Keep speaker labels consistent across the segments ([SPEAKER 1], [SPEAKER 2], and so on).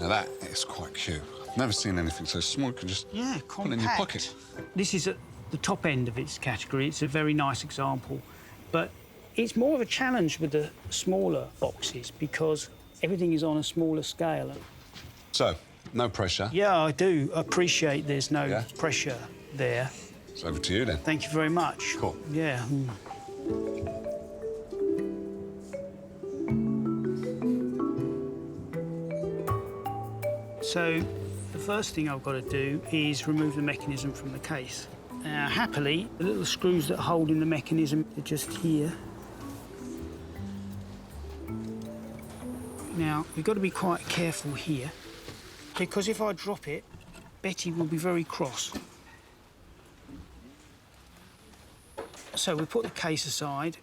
[SPEAKER 1] that is quite cute. I've never seen anything so small. You can just put it in your pocket.
[SPEAKER 2] This is at the top end of its category. It's a very nice example, but it's more of a challenge with the smaller boxes because everything is on a smaller scale.
[SPEAKER 1] So, no pressure.
[SPEAKER 2] Yeah, I do appreciate there's no pressure there.
[SPEAKER 1] It's over to you then.
[SPEAKER 2] Thank you very much.
[SPEAKER 1] Cool.
[SPEAKER 2] Yeah. So, the first thing I've got to do is remove the mechanism from the case. Now, happily, the little screws that hold in the mechanism are just here. Now, we've got to be quite careful here, because if I drop it, Betty will be very cross. So we put the case aside.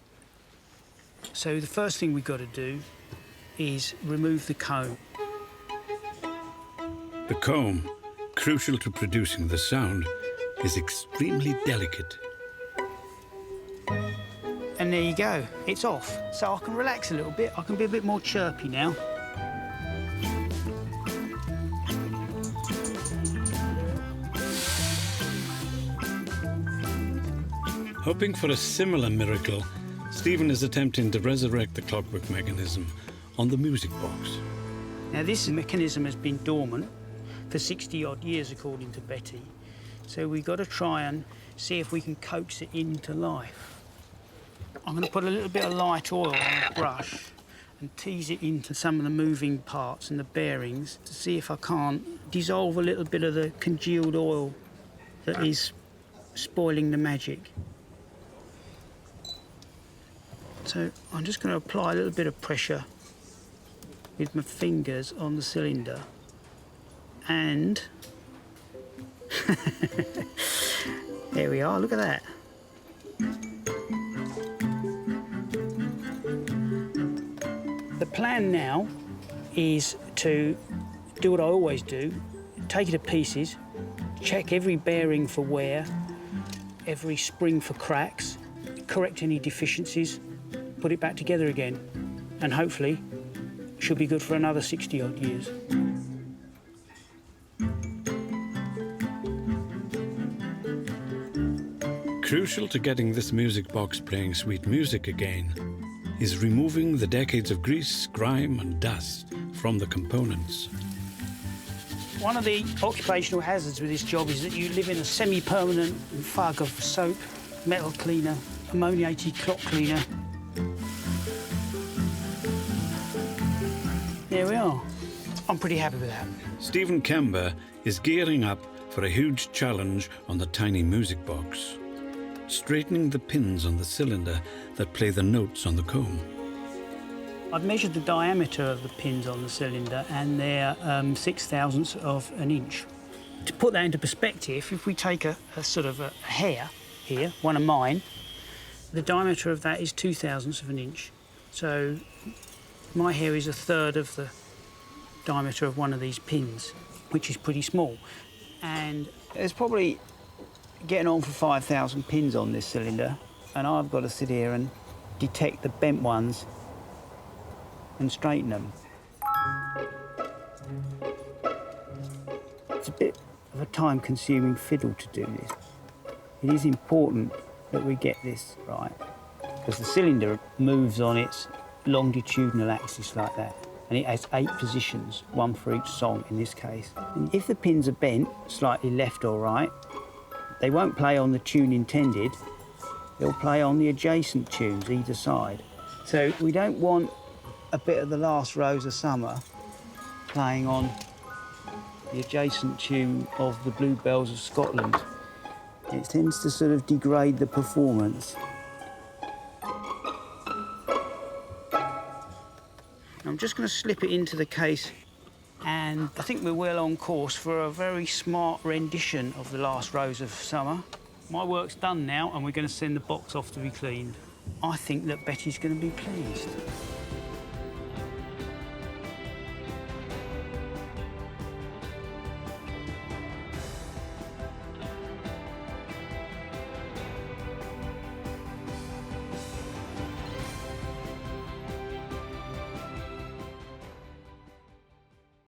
[SPEAKER 2] So the first thing we've got to do is remove the comb.
[SPEAKER 3] The comb, crucial to producing the sound, is extremely delicate.
[SPEAKER 2] And there you go, it's off. So I can relax a little bit, I can be a bit more chirpy now.
[SPEAKER 3] Hoping for a similar miracle, Stephen is attempting to resurrect the clockwork mechanism on the music box.
[SPEAKER 2] Now, this mechanism has been dormant for 60-odd years, according to Betty. So we've got to try and see if we can coax it into life. I'm going to put a little bit of light oil on a brush and tease it into some of the moving parts and the bearings to see if I can't dissolve a little bit of the congealed oil that is spoiling the magic. So I'm just going to apply a little bit of pressure with my fingers on the cylinder. And there we are, look at that. The plan now is to do what I always do, take it to pieces, check every bearing for wear, every spring for cracks, correct any deficiencies, put it back together again, and hopefully should be good for another 60-odd years.
[SPEAKER 3] Crucial to getting this music box playing sweet music again is removing the decades of grease, grime and dust from the components.
[SPEAKER 2] One of the occupational hazards with this job is that you live in a semi-permanent fug of soap, metal cleaner, ammoniated clock cleaner. There we are. I'm pretty happy with that.
[SPEAKER 3] Stephen Kember is gearing up for a huge challenge on the tiny music box, straightening the pins on the cylinder that play the notes on the comb.
[SPEAKER 2] I've measured the diameter of the pins on the cylinder and they're 6/1000ths of an inch. To put that into perspective, if we take a sort of a hair here, one of mine, the diameter of that is 2/1000ths of an inch. So my hair is 1/3 of the diameter of one of these pins, which is pretty small. And there's probably getting on for 5,000 pins on this cylinder, and I've got to sit here and detect the bent ones and straighten them. It's a bit of a time-consuming fiddle to do this. It is important that we get this right, because the cylinder moves on its longitudinal axis like that, and it has 8 positions, one for each song in this case. And if the pins are bent slightly left or right, they won't play on the tune intended, they'll play on the adjacent tunes either side. So we don't want a bit of the Last Rose of Summer playing on the adjacent tune of the Bluebells of Scotland. It tends to sort of degrade the performance. I'm just going to slip it into the case, and I think we're well on course for a very smart rendition of the Last Rose of Summer. My work's done now, and we're going to send the box off to be cleaned. I think that Betty's going to be pleased.